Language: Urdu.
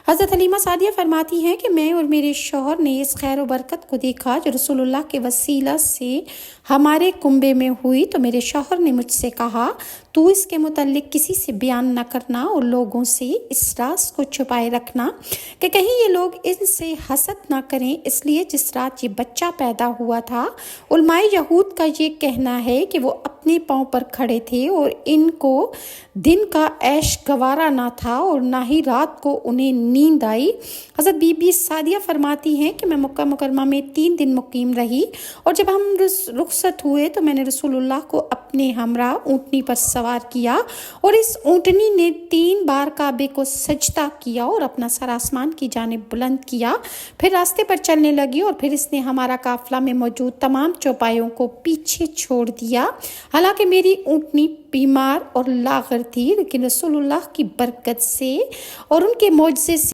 حضرت حلیمہ سعدیہ فرماتی ہیں کہ میں اور میرے شوہر نے اس خیر و برکت کو دیکھا جو رسول اللہ کے وسیلہ سے ہمارے کنبے میں ہوئی، تو میرے شوہر نے مجھ سے کہا تو اس کے متعلق کسی سے بیان نہ کرنا اور لوگوں سے اس راز کو چھپائے رکھنا کہ کہیں یہ لوگ ان سے حسد نہ کریں، اس لیے جس رات یہ بچہ پیدا ہوا تھا علماء یہود کا یہ کہنا ہے کہ وہ اپنے پاؤں پر کھڑے تھے اور ان کو دن کا عیش گوارا نہ تھا اور نہ ہی رات کو انہیں نیند آئی۔ حضرت بی بی سعدیہ فرماتی ہیں کہ میں مکہ مکرمہ میں 3 دن مقیم رہی، اور جب ہم رخصت ہوئے تو میں نے رسول اللہ کو اپنے ہمراہ اونٹنی پر سوار کیا، اور اس اونٹنی نے 3 بار کعبے کو سجدہ کیا اور اپنا سر آسمان کی جانب بلند کیا، پھر راستے پر چلنے لگی، اور پھر اس نے ہمارا قافلہ میں موجود تمام چوپایوں کو پیچھے چھوڑ دیا۔ حالانکہ میری اونٹنی بیمار اور لاغر تھی، لیکن رسول اللہ کی برکت سے اور ان کے معجزے سے